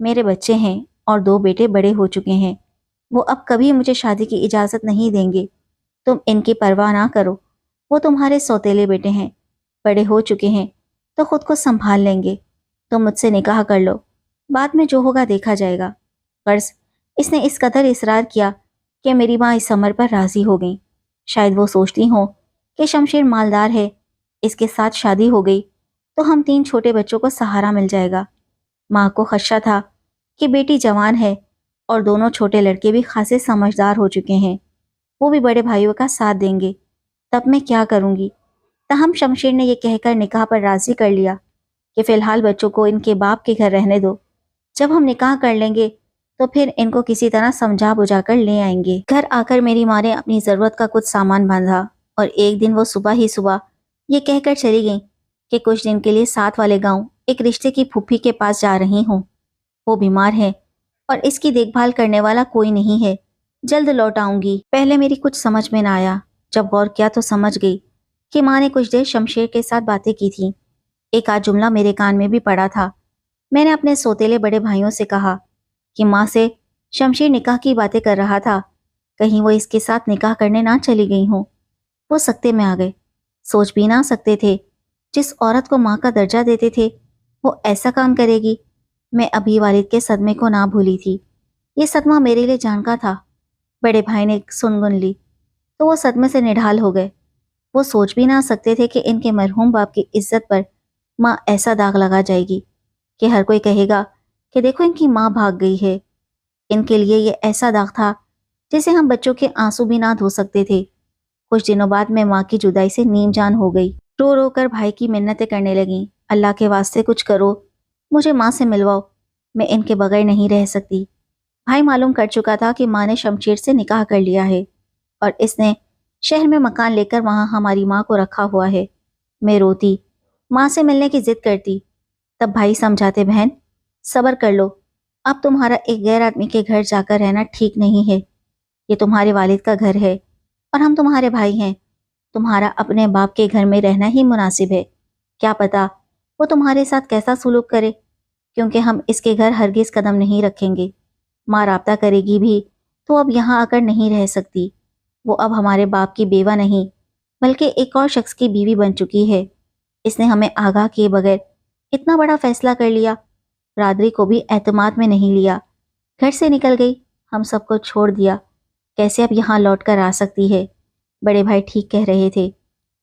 میرے بچے ہیں اور 2 بیٹے بڑے ہو چکے ہیں، وہ اب کبھی مجھے شادی کی اجازت نہیں دیں گے۔ تم ان کی پرواہ نہ کرو، وہ تمہارے سوتیلے بیٹے ہیں، بڑے ہو چکے ہیں تو خود کو سنبھال لیں گے۔ تم مجھ سے نکاح کر لو، بعد میں جو ہوگا دیکھا جائے گا۔ غرض اس نے اس قدر اصرار کیا کہ میری ماں اس امر پر راضی ہو گئی۔ شاید وہ سوچتی ہوں کہ شمشیر مالدار ہے، اس کے ساتھ شادی ہو گئی تو ہم 3 چھوٹے بچوں کو سہارا مل جائے گا۔ ماں کو خدشہ تھا کہ بیٹی جوان ہے اور دونوں چھوٹے لڑکے بھی خاصے سمجھدار ہو چکے ہیں، وہ بھی بڑے بھائیوں کا ساتھ دیں گے، تب میں کیا کروں گی؟ تاہم شمشیر نے یہ کہہ کر نکاح پر راضی کر لیا کہ فی الحال بچوں کو ان کے باپ کے گھر رہنے دو، جب ہم نکاح کر لیں گے تو پھر ان کو کسی طرح سمجھا بجھا کر لے آئیں گے۔ گھر آ کر میری ماں نے اپنی ضرورت کا کچھ سامان باندھا اور ایک دن وہ صبح ہی صبح یہ کہہ کر چلی گئیں کہ کچھ دن کے لیے ساتھ والے گاؤں ایک رشتے کی پھوپھی کے پاس جا رہی ہوں، وہ بیمار ہے اور اس کی دیکھ بھال کرنے والا کوئی نہیں ہے، جلد لوٹ آؤں گی۔ پہلے میری کچھ سمجھ میں نہ آیا، جب غور کیا تو سمجھ گئی کہ ماں نے کچھ دیر شمشیر کے ساتھ باتیں کی تھیں۔ ایک آدھ جملہ میرے کان میں بھی پڑا تھا۔ میں نے اپنے سوتیلے بڑے بھائیوں سے کہا کہ ماں سے شمشیر نکاح کی باتیں کر رہا تھا، کہیں وہ اس کے ساتھ نکاح کرنے نہ چلی گئی ہوں۔ وہ سکتے میں آ گئے، سوچ بھی نہ سکتے تھے جس عورت کو ماں کا درجہ دیتے تھے وہ ایسا کام کرے گی۔ میں ابھی والد کے صدمے کو نہ بھولی تھی، یہ صدمہ میرے لیے جان کا تھا۔ بڑے بھائی نے سنگن لی تو وہ صدمے سے نڈھال ہو گئے۔ وہ سوچ بھی نہ سکتے تھے کہ ان کے مرحوم باپ کی عزت پر ماں ایسا داغ لگا جائے گی کہ ہر کوئی کہے گا کہ دیکھو ان کی ماں بھاگ گئی ہے۔ ان کے لیے یہ ایسا داغ تھا جسے ہم بچوں کے آنسو بھی نہ دھو سکتے تھے۔ کچھ دنوں بعد میں ماں کی جدائی سے نیم جان ہو گئی، رو رو کر بھائی کی منتیں کرنے لگیں، اللہ کے واسطے کچھ کرو، مجھے ماں سے ملواؤ، میں ان کے بغیر نہیں رہ سکتی۔ بھائی معلوم کر چکا تھا کہ ماں نے شمشیر سے نکاح کر لیا ہے اور اس نے شہر میں مکان لے کر وہاں ہماری ماں کو رکھا ہوا ہے۔ میں روتی، ماں سے ملنے کی ضد کرتی، تب بھائی سمجھاتے بہن صبر کر لو، اب تمہارا ایک غیر آدمی کے گھر جا کر رہنا ٹھیک نہیں ہے، یہ تمہارے والد کا گھر ہے اور ہم تمہارے بھائی ہیں، تمہارا اپنے باپ کے گھر میں رہنا ہی مناسب ہے۔ کیا پتا وہ تمہارے ساتھ کیسا سلوک کرے، کیونکہ ہم اس کے گھر ہرگز قدم نہیں رکھیں گے۔ ماں رابطہ کرے گی بھی تو اب یہاں آ کر نہیں رہ سکتی، وہ اب ہمارے باپ کی بیوہ نہیں بلکہ ایک اور شخص کی بیوی بن چکی ہے۔ اس نے ہمیں آگاہ کیے بغیر اتنا بڑا فیصلہ کر لیا، برادری کو بھی اعتماد میں نہیں لیا، گھر سے نکل گئی، ہم سب کو چھوڑ دیا، کیسے اب یہاں لوٹ کر آ سکتی ہے؟ بڑے بھائی ٹھیک کہہ رہے تھے،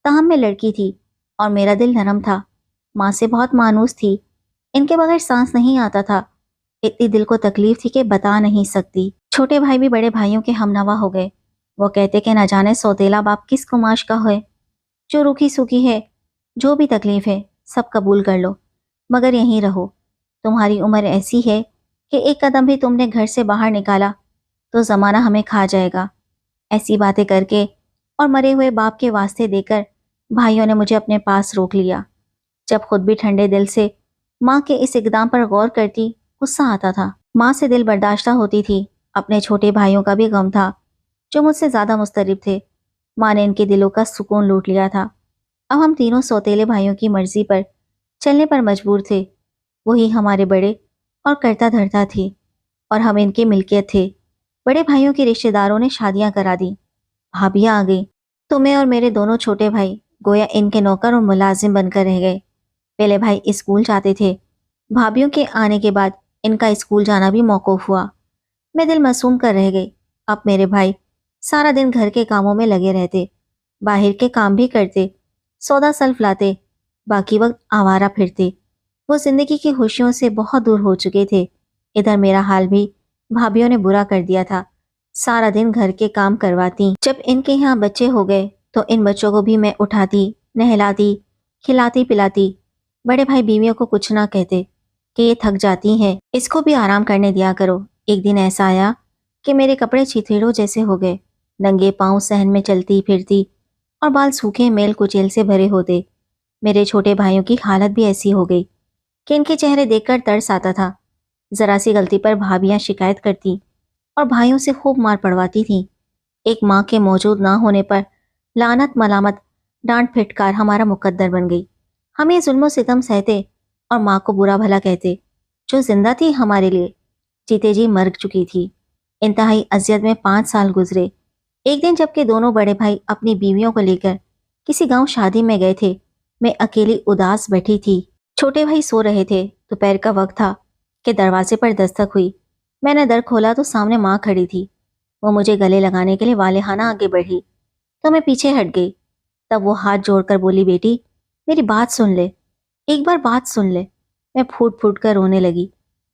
تاہم میں لڑکی تھی اور میرا دل نرم تھا، ماں سے بہت مانوس تھی، ان کے بغیر سانس نہیں آتا تھا، اتنی دل کو تکلیف تھی کہ بتا نہیں سکتی۔ چھوٹے بھائی بھی بڑے بھائیوں کے ہمنوا ہو گئے، وہ کہتے کہ نہ جانے سوتیلا باپ کس کماش کا ہے، جو روکھی سوکھی ہے، جو بھی تکلیف ہے سب قبول کر لو، مگر یہیں رہو، تمہاری عمر ایسی ہے کہ ایک قدم بھی تم نے گھر سے باہر نکالا تو زمانہ ہمیں کھا جائے گا۔ ایسی باتیں کر کے اور مرے ہوئے باپ کے واسطے دے کر بھائیوں نے مجھے اپنے پاس روک لیا۔ جب خود بھی ٹھنڈے دل سے ماں کے اس اقدام پر غور کرتی، غصہ آتا تھا۔ ماں سے دل برداشتہ ہوتی تھی، اپنے چھوٹے بھائیوں کا بھی غم تھا جو مجھ سے زیادہ مضطرب تھے۔ ماں نے ان کے دلوں کا سکون لوٹ لیا تھا۔ اب ہم تینوں سوتیلے بھائیوں کی مرضی پر چلنے پر مجبور تھے، وہی ہمارے بڑے اور کرتا دھرتا تھے اور ہم ان کی ملکیت تھے۔ بڑے بھائیوں کے رشتہ داروں نے شادیاں کرا دی، بھابیاں آ گئیں، تو میں اور میرے دونوں چھوٹے بھائی گویا ان کے نوکر اور ملازم بن کر رہ گئے۔ پہلے بھائی اسکول جاتے تھے، بھابیوں کے آنے کے بعد ان کا اسکول جانا بھی موقوف ہوا۔ میں دل معصوم کر رہ گئی۔ اب میرے بھائی سارا دن گھر کے کاموں میں لگے رہتے، باہر کے کام بھی کرتے، سودا سلف لاتے، باقی وقت آوارہ پھرتے۔ وہ زندگی کی خوشیوں سے بہت دور ہو چکے تھے۔ ادھر میرا حال بھی بھابیوں نے برا کر دیا تھا، سارا دن گھر کے کام کرواتی۔ جب ان کے یہاں بچے ہو گئے تو ان بچوں کو بھی میں اٹھاتی، نہلاتی، کھلاتی پلاتی۔ بڑے بھائی بیویوں کو کچھ نہ کہتے کہ یہ تھک جاتی ہیں، اس کو بھی آرام کرنے دیا کرو۔ ایک دن ایسا آیا کہ میرے کپڑے چیتھڑوں جیسے ہو گئے، ننگے پاؤں صحن میں چلتی پھرتی اور بال سوکھے میل کچیل سے بھرے ہوتے۔ میرے چھوٹے بھائیوں کی حالت بھی ایسی ہو گئی کہ ان کے چہرے دیکھ کر ترس آتا تھا۔ ذرا سی غلطی پر بھابیاں شکایت کرتی اور بھائیوں سے خوب مار پڑواتی تھیں۔ ایک ماں کے موجود نہ ہونے پر لعنت ملامت ڈانٹ پھٹکار ہمارا مقدر بن گئی۔ ہم یہ ظلم و ستم سہتے اور ماں کو برا بھلا کہتے، جو زندہ تھی ہمارے لیے جیتے جی مر چکی تھی۔ انتہائی اذیت میں 5 سال گزرے۔ ایک دن جب کہ دونوں بڑے بھائی اپنی بیویوں کو لے کر کسی گاؤں شادی میں گئے تھے، میں اکیلی اداس بیٹھی تھی۔ چھوٹے بھائی سو رہے تھے۔ دوپہر کا وقت تھا کہ دروازے پر دستک ہوئی۔ میں نے در کھولا تو سامنے ماں کھڑی تھی۔ وہ مجھے گلے لگانے کے لیے والہانہ آگے بڑھی تو میں پیچھے ہٹ گئی۔ تب وہ ہاتھ جوڑ کر بولی، بیٹی میری بات سن لے، ایک بار بات سن لے۔ میں پھوٹ پھوٹ کر رونے لگی۔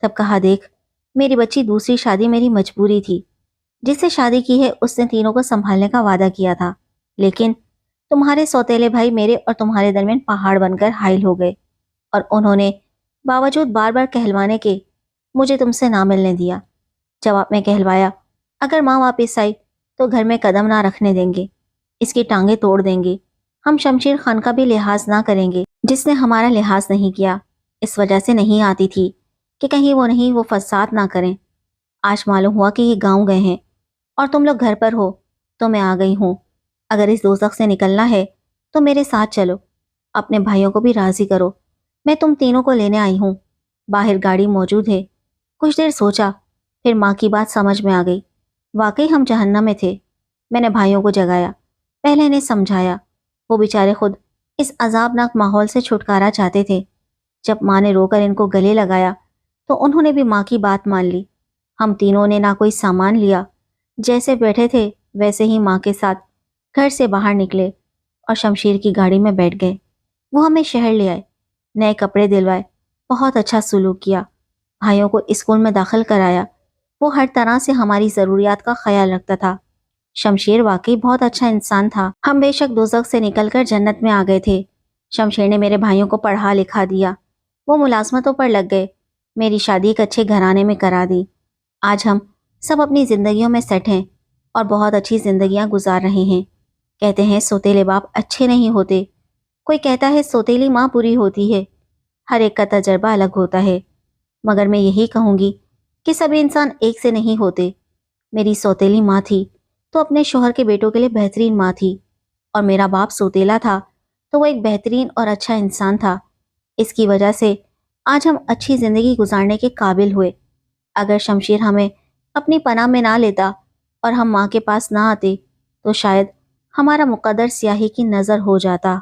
تب کہا، دیکھ میری بچی، دوسری شادی میری مجبوری تھی۔ جس سے شادی کی ہے اس نے تینوں کو سنبھالنے کا وعدہ کیا تھا، لیکن تمہارے سوتیلے بھائی میرے اور تمہارے درمیان پہاڑ بن کر حائل ہو گئے، اور انہوں نے باوجود بار بار کہلوانے کے مجھے تم سے نہ ملنے دیا۔ جواب میں کہلوایا، اگر ماں واپس آئی تو گھر میں قدم نہ رکھنے دیں گے، اس کی ٹانگیں توڑ دیں گے۔ ہم شمشیر خان کا بھی لحاظ نہ کریں گے جس نے ہمارا لحاظ نہیں کیا۔ اس وجہ سے نہیں آتی تھی کہ کہیں وہ فساد نہ کریں۔ آج معلوم ہوا کہ یہ گاؤں گئے ہیں اور تم لوگ گھر پر ہو تو میں آ گئی ہوں۔ اگر اس دوزخ سے نکلنا ہے تو میرے ساتھ چلو، اپنے بھائیوں کو بھی راضی کرو۔ میں تم تینوں کو لینے آئی ہوں۔ باہر گاڑی موجود ہے۔ کچھ دیر سوچا، پھر ماں کی بات سمجھ میں آ گئی۔ واقعی ہم جہنم میں تھے۔ میں نے بھائیوں کو جگایا، پہلے انہیں سمجھایا۔ وہ بیچارے خود اس عذابناک ماحول سے چھٹکارا چاہتے تھے۔ جب ماں نے رو کر ان کو گلے لگایا تو انہوں نے بھی ماں کی بات مان لی۔ ہم تینوں نے نہ کوئی سامان لیا، جیسے بیٹھے تھے ویسے ہی ماں کے ساتھ گھر سے باہر نکلے اور شمشیر کی گاڑی میں بیٹھ گئے۔ وہ ہمیں شہر لے آئے، نئے کپڑے دلوائے، بہت اچھا سلوک کیا، بھائیوں کو اسکول میں داخل کرایا۔ وہ ہر طرح سے ہماری ضروریات کا خیال رکھتا تھا۔ شمشیر واقعی بہت اچھا انسان تھا۔ ہم بے شک دوزخ سے نکل کر جنت میں آ گئے تھے۔ شمشیر نے میرے بھائیوں کو پڑھا لکھا دیا، وہ ملازمتوں پر لگ گئے، میری شادی ایک اچھے گھرانے میں کرا دی۔ آج ہم سب اپنی زندگیوں میں سیٹ ہیں اور بہت اچھی زندگیاں گزار رہے ہیں۔ کہتے ہیں سوتیلے باپ اچھے نہیں ہوتے، کوئی کہتا ہے سوتیلی ماں بری ہوتی ہے۔ ہر ایک کا تجربہ الگ ہوتا ہے، مگر میں یہی کہوں گی کہ سبھی انسان ایک سے نہیں ہوتے۔ میری سوتیلی ماں تھی تو اپنے شوہر کے بیٹوں کے لیے بہترین ماں تھی، اور میرا باپ سوتیلا تھا تو وہ ایک بہترین اور اچھا انسان تھا۔ اس کی وجہ سے آج ہم اچھی زندگی گزارنے کے قابل ہوئے۔ اگر شمشیر ہمیں اپنی پناہ میں نہ لیتا اور ہم ماں کے پاس نہ آتے تو شاید ہمارا مقدر سیاہی کی نظر ہو جاتا۔